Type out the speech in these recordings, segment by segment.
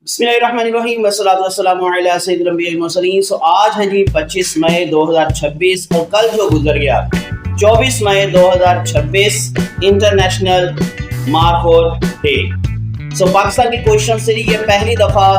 बिस्मिल्लाहिर्रहमानिर्रहीम वस्सलातु वस्सलामु अला सय्यिदिल अंबिया'i वल मुरसलीन। आज है जी 25 मई 2026 और कल जो गुजर गया 24 मई 2026 इंटरनेशनल मारखोर डे। पाकिस्तान की क्वेश्चन से ये पहली दफ़ा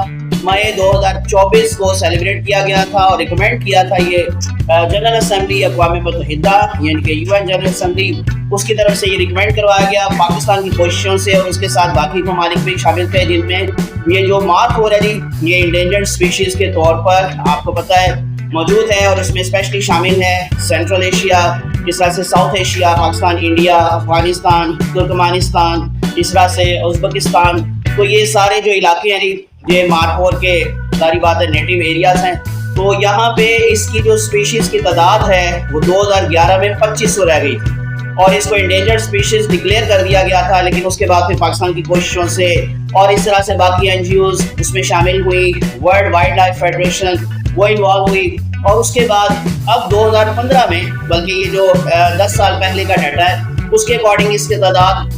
मई 2024 को सेलिब्रेट किया गया था और रिकमेंड किया था ये जनरल असम्बली अक़वाम मुत्तहिदा यानी कि UN जनरल असम्बली, उसकी तरफ से ये रिकमेंड करवाया गया पाकिस्तान की कोशिशों से, और उसके साथ बाकी ममालिक भी शामिल थे जिनमें ये जो मारखोर है जी ये इंडेंजर्ड स्पीशीज़ के तौर पर आपको पता है मौजूद है, और इसमें स्पेशली शामिल है सेंट्रल एशिया, जिस तरह से south Asia, Pakistan, India, Afghanistan, Turkmenistan, इस तरह से उज़्बेकिस्तान। तो ये सारे जो इलाके हैं जी ये मारखोर के सारी बात है नेटिव एरियाज़ हैं। तो यहाँ पे इसकी जो स्पीशीज़ की तादाद है वो 2011 में 2500 रह गई थी और इसको इंडेंजर्ड स्पीशीज़ डिक्लेयर कर दिया गया था, लेकिन उसके बाद फिर पाकिस्तान की कोशिशों से और इस तरह से बाकी NGOs उसमें शामिल हुई, वर्ल्ड वाइल्ड लाइफ फेडरेशन वो इन्वॉल्व हुई, और उसके बाद अब 2015 में, बल्कि ये जो 10 साल पहले का डाटा है उसके अकॉर्डिंग इसकी तादाद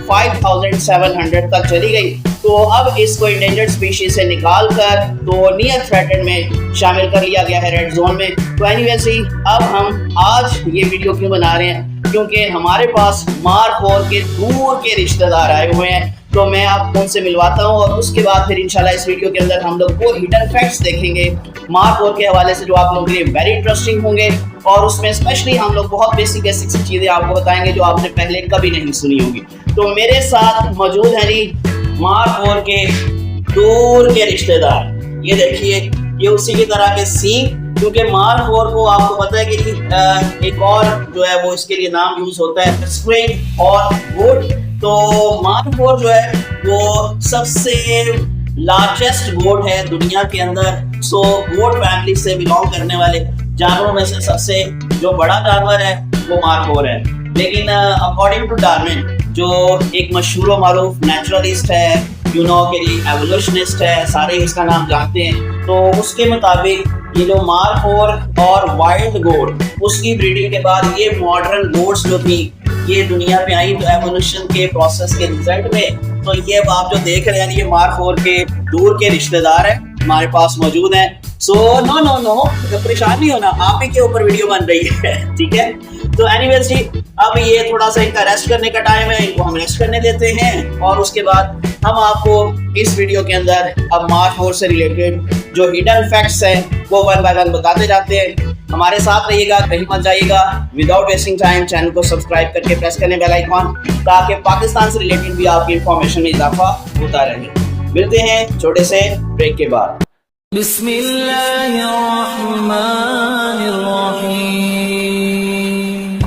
5700 तक चली गई। तो अब इसको इंडेंजर्ड स्पीशीज से निकाल कर तो नियर थ्रेटेड में शामिल कर लिया गया है रेड जोन में। तो एनीवेज अब हम आज ये वीडियो क्यों बना रहे हैं, क्योंकि हमारे पास मारखोर के दूर के रिश्तेदार आए हुए हैं, तो मैं आपको उनसे मिलवाता हूँ और उसके बाद फिर इंशाल्लाह इस वीडियो के अंदर हम लोग वो हिडन फैक्ट्स देखेंगे मारखोर के हवाले से जो आप लोगों के लिए वेरी इंटरेस्टिंग होंगे, और उसमें स्पेशली हम लोग बहुत बेसिक चीज़ें आपको बताएंगे जो आपने पहले कभी नहीं सुनी होगी। तो मेरे साथ मौजूद हैं जी मारखोर के दूर के रिश्तेदार। ये देखिए ये उसी की तरह के सींग, क्योंकि मारखोर को आपको पता है कि एक और जो है वो इसके लिए नाम यूज होता है स्प्रिंग और वुड। तो मारखोर जो है वो सबसे लार्जेस्ट गोट है दुनिया के अंदर। सो गोट फैमिली से बिलोंग करने वाले जानवरों में से सबसे जो बड़ा जानवर है वो मारखोर है। लेकिन अकॉर्डिंग टू डार्विन जो एक मशहूर और मारूफ नेचुरलिस्ट है, के लिए एवोल्यूशनिस्ट है, सारे इसका नाम जानते हैं, तो उसके मुताबिक ये जो मारखोर और वाइल्ड गोट उसकी ब्रीडिंग के बाद ये मॉडर्न गोट्स जो थी ये दुनिया पे आई एवोल्यूशन के प्रोसेस के रिजल्ट में। तो ये आप जो देख रहे हैं ये मारखोर के दूर के रिश्तेदार हैं हमारे पास मौजूद हैं। सो नो परेशान नहीं होना, आप ही के ऊपर वीडियो बन रही है, ठीक है। तो एनीवेज जी अब ये थोड़ा सा इनका रेस्ट करने का टाइम है, इनको हम रेस्ट करने देते हैं और उसके बाद हम आपको इस वीडियो के अंदर अब मारखोर से रिलेटेड जो हिडन फैक्ट्स हैं वो वन बाय वन बताते जाते हैं। हमारे साथ रहिएगा, कहीं मत जाइएगा। विदाउट वेस्टिंग टाइम चैनल को सब्सक्राइब करके प्रेस करने बेल आइकॉन, ताकि पाकिस्तान से रिलेटेड भी आपकी इंफॉर्मेशन में इजाफा होता रहे। मिलते हैं छोटे से ब्रेक के बाद।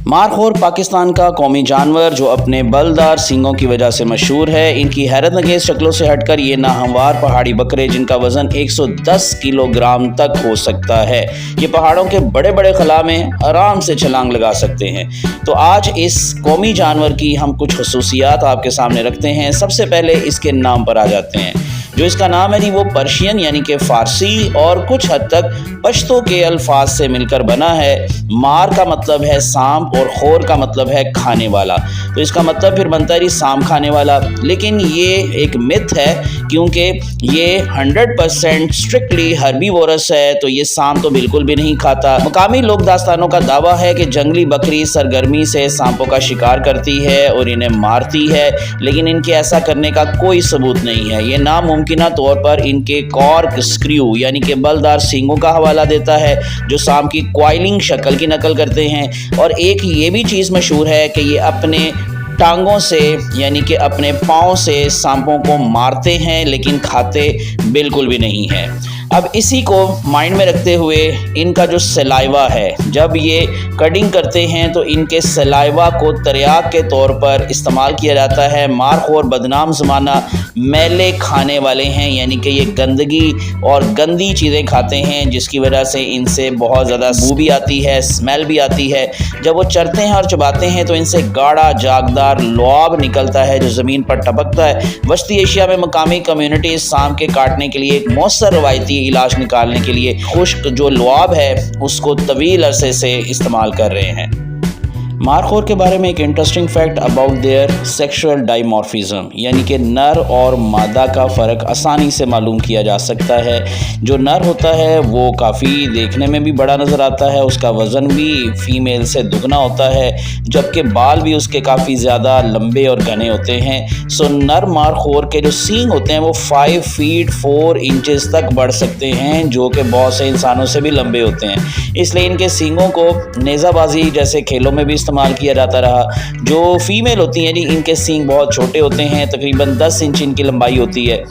मारखोर पाकिस्तान का कौमी जानवर जो अपने बलदार सींगों की वजह से मशहूर है। इनकी हैरत अंगेज शक्लों से हटकर ये नाहमवार पहाड़ी बकरे जिनका वजन 110 किलोग्राम तक हो सकता है, ये पहाड़ों के बड़े बड़े खला में आराम से छलांग लगा सकते हैं। तो आज इस कौमी जानवर की हम कुछ खसूसियात आपके सामने रखते हैं। सबसे पहले इसके नाम पर आ जाते हैं। जो इसका नाम है जी वो पर्शियन यानी कि फ़ारसी और कुछ हद तक पश्तो के अल्फाज से मिलकर बना है। मार का मतलब है सांप और खोर का मतलब है खाने वाला, तो इसका मतलब फिर बनता है सांप खाने वाला। लेकिन ये एक मिथ है, क्योंकि ये 100% स्ट्रिक्टली हर्बीवोरस है, तो ये सांप तो बिल्कुल भी नहीं खाता। मकामी लोक दास्तानों का दावा है कि जंगली बकरी सरगर्मी से सांपों का शिकार करती है और इन्हें मारती है, लेकिन इनके ऐसा करने का कोई सबूत नहीं है। ये नामुमकिन तौर पर इनके कॉर्क स्क्रू यानी कि बलदार सींगों का हवाला देता है जो सांप की क्वाइलिंग शक्ल की नकल करते हैं। और एक ये भी चीज़ मशहूर है कि ये अपने टांगों से यानी कि अपने पाँव से सांपों को मारते हैं, लेकिन खाते बिल्कुल भी नहीं हैं। अब इसी को माइंड में रखते हुए इनका जो सलाइवा है, जब ये कटिंग करते हैं तो इनके सलाइवा को तरियाक के तौर पर इस्तेमाल किया जाता है। मारखोर बदनाम ज़माना मैले खाने वाले हैं, यानी कि ये गंदगी और गंदी चीज़ें खाते हैं, जिसकी वजह से इनसे बहुत ज़्यादा बू भी आती है, स्मेल भी आती है। जब वो चरते हैं और चबाते हैं तो इनसे गाढ़ा जागदार लुआब निकलता है जो ज़मीन पर टपकता है। वस्ती एशिया में मकामी कम्युनिटीज़ सांप के काटने के लिए एक मौसर रवायती इलाज निकालने के लिए खुश्क जो लुआब है उसको तवील अरसे से इस्तेमाल कर रहे हैं। مارخور کے بارے میں ایک interesting fact about their sexual dimorphism, یعنی کہ نر اور مادہ کا فرق آسانی سے معلوم کیا جا سکتا ہے۔ جو نر ہوتا ہے وہ کافی دیکھنے میں بھی بڑا نظر آتا ہے، اس کا وزن بھی فیمیل سے دگنا ہوتا ہے، جبکہ بال بھی اس کے کافی زیادہ لمبے اور گھنے ہوتے ہیں۔ نر مارخور کے جو سینگ ہوتے ہیں وہ 5 فیٹ 4 انچز تک بڑھ سکتے ہیں، جو کہ بہت سے انسانوں سے بھی لمبے ہوتے ہیں۔ اس لیے ان کے سینگوں کو نیزہ بازی جیسے کھیلوں میں بھی استعمال کیا جاتا رہا۔ جو فیمیل ہوتی ہیں ان کے سینگ بہت چھوٹے ہوتے ہیں، تقریباً 10 انچ ان کی لمبائی ہوتی ہے،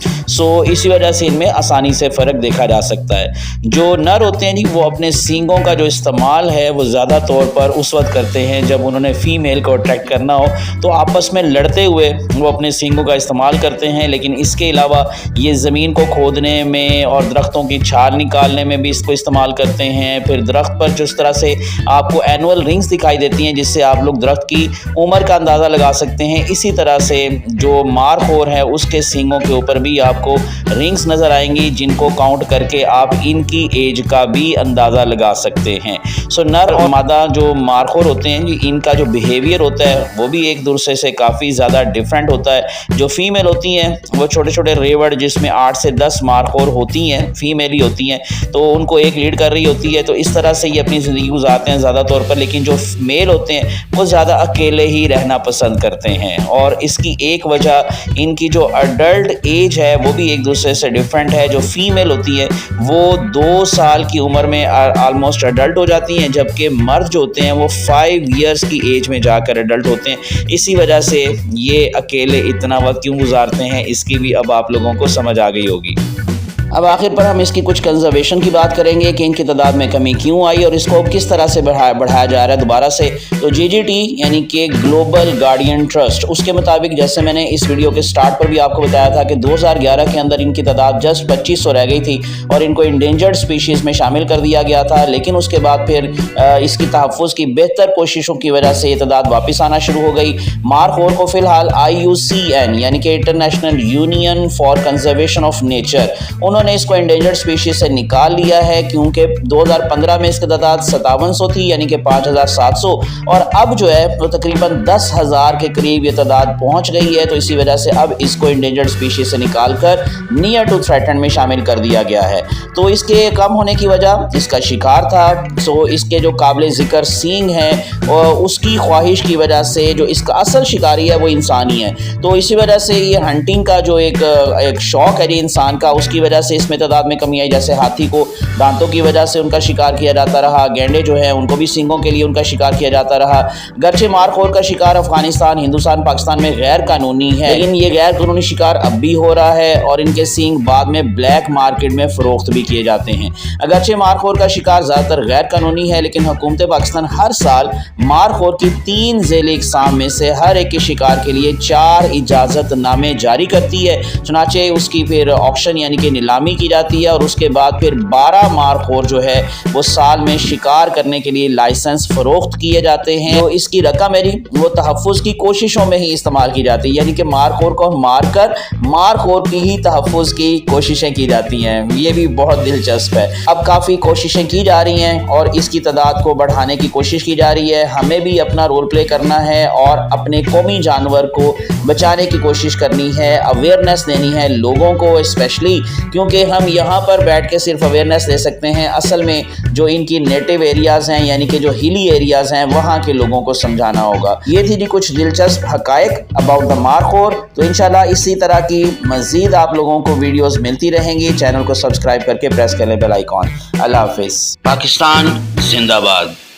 اسی وجہ سے ان میں آسانی سے فرق دیکھا جا سکتا ہے۔ جو نر ہوتے ہیں وہ اپنے سینگوں کا جو استعمال ہے وہ زیادہ طور پر اس وقت کرتے ہیں جب انہوں نے فیمیل کو اٹریکٹ کرنا ہو، تو آپس میں لڑتے ہوئے وہ اپنے سینگوں کا استعمال کرتے ہیں، لیکن اس کے علاوہ یہ زمین کو کھودنے میں اور درختوں کی چھال نکالنے میں بھی اس کو استعمال کرتے ہیں۔ پھر درخت پر جس طرح سے آپ کو اینول رنگز دکھائی دیتی ہیں جس سے آپ لوگ درخت کی عمر کا اندازہ لگا سکتے ہیں، اسی طرح سے جو مارخور ہے اس کے سینگوں کے اوپر بھی آپ کو رنگز نظر آئیں گی، جن کو کاؤنٹ کر کے آپ ان کی ایج کا بھی اندازہ لگا سکتے ہیں۔ نر اور مادہ جو مارخور ہوتے ہیں ان کا جو بیہیویئر ہوتا ہے وہ بھی ایک دوسرے سے کافی زیادہ ڈیفرنٹ ہوتا ہے۔ جو فیمیل ہوتی ہیں وہ چھوٹے چھوٹے ریوڑ جس میں 8 سے 10 مارخور ہوتی ہیں، فیمیل ہی ہوتی ہیں، تو ان کو ایک لیڈ کر رہی ہوتی ہے، تو اس طرح سے یہ اپنی زندگی گزارتے ہیں زیادہ طور پر۔ لیکن جو میل ہوتے ہیں وہ زیادہ اکیلے ہی رہنا پسند کرتے ہیں، اور اس کی ایک وجہ ان کی جو اڈلٹ ایج ہے وہ بھی ایک دوسرے سے ڈیفرنٹ ہے۔ جو فیمیل ہوتی ہے وہ 2 سال کی عمر میں آلموسٹ اڈلٹ ہو جاتی ہیں، جبکہ مرد جو ہوتے ہیں وہ 5 ایئرس کی ایج میں جا کر اڈلٹ ہوتے ہیں۔ اسی وجہ سے یہ اکیلے اتنا وقت کیوں گزارتے ہیں اس کی بھی اب آپ لوگوں کو سمجھ آ گئی ہوگی۔ اب آخر پر ہم اس کی کچھ کنزرویشن کی بات کریں گے کہ ان کی تعداد میں کمی کیوں آئی اور اس کو اب کس طرح سے بڑھایا جا رہا ہے دوبارہ سے۔ تو GGT یعنی کہ گلوبل گارڈین ٹرسٹ، اس کے مطابق جیسے میں نے اس ویڈیو کے سٹارٹ پر بھی آپ کو بتایا تھا کہ 2011 کے اندر ان کی تعداد جسٹ 2500 رہ گئی تھی اور ان کو انڈینجرڈ سپیشیز میں شامل کر دیا گیا تھا، لیکن اس کے بعد پھر اس کی تحفظ کی بہتر کوششوں کی وجہ سے یہ تعداد واپس آنا شروع ہو گئی۔ مارخور کو فی الحال IUCN یعنی کہ international union for conservation of nature, انہوں نے اس کو انڈینجرڈ سپیشیز سے نکال لیا ہے، کیونکہ 2015 میں اس کی تعداد 5700 تھی یعنی کہ 5700، اور اب جو ہے وہ تقریباً 10,000 کے قریب یہ تعداد پہنچ گئی ہے، تو اسی وجہ سے اب اس کو انڈینجرڈ سپیشیز سے نکال کر نیئر ٹو تھریٹنڈ میں شامل کر دیا گیا ہے۔ تو اس کے کم ہونے کی وجہ اس کا شکار تھا، اس کے جو قابل ذکر سینگ ہیں اور اس کی خواہش کی وجہ سے جو اس کا اصل شکاری ہے وہ انسان ہی ہے، تو اسی وجہ سے یہ ہنٹنگ کا جو ایک شوق ہے انسان کا، اس کی وجہ سے اس میں تعداد میں کمی آئی۔ جیسے ہاتھی کو دانتوں کی وجہ سے ان کا شکار کیا جاتا رہا، گینڈے جو ہیں ان کو بھی سینگوں کے لیے ان کا شکار کیا جاتا رہا۔ گرچہ مارخور کا شکار افغانستان، ہندوستان، پاکستان میں غیر قانونی ہے، لیکن یہ غیر قانونی شکار اب بھی ہو رہا ہے اور ان کے سینگ بعد میں بلیک مارکیٹ میں فروخت بھی کیے جاتے ہیں۔ اگرچہ مارخور کا شکار زیادہ تر غیر قانونی ہے، لیکن حکومت پاکستان ہر سال مارخور کی 3 ذیلی اقسام میں سے ہر ایک کے شکار کے لیے 4 اجازت نامے جاری کرتی ہے، چنانچہ اس کی پھر آکشن یعنی کہ نیلامی کی جاتی ہے، اور اس کے بعد پھر 12 مارخور جو ہے وہ سال میں شکار کرنے کے لیے لائسنس فروخت کیے جاتے ہیں۔ تو اس کی رقم وہ تحفظ کی کوششوں میں ہی استعمال کی جاتی ہے، یعنی کہ مارخور کو مار کر مارخور کی ہی تحفظ کی کوششیں کی جاتی ہیں۔ یہ بھی بہت دلچسپ ہے۔ اب کافی کوششیں کی جا رہی ہیں اور اس کی تعداد کو بڑھانے کی کوشش کی جا رہی ہے۔ ہمیں بھی اپنا رول پلے کرنا ہے اور اپنے قومی جانور کو بچانے کی کوشش کرنی ہے، اویئرنیس دینی ہے لوگوں کو اسپیشلی، کیونکہ ہم یہاں پر بیٹھ کے صرف اویئرنیس دے سکتے ہیں، اصل میں جو ان کی نیٹو ایریاز ہیں یعنی کہ جو ہلی ایریاز ہیں وہاں کے لوگوں کو سمجھانا ہوگا۔ یہ تھی کچھ دلچسپ حقائق اباؤٹ دا مارخور۔ تو انشاءاللہ اسی طرح کی مزید آپ لوگوں کو ویڈیوز ملتی رہیں گی۔ چینل کو سبسکرائب کر کے پریس کر لیں بیل آئیکن۔ اللہ حافظ۔ پاکستان زندہ باد۔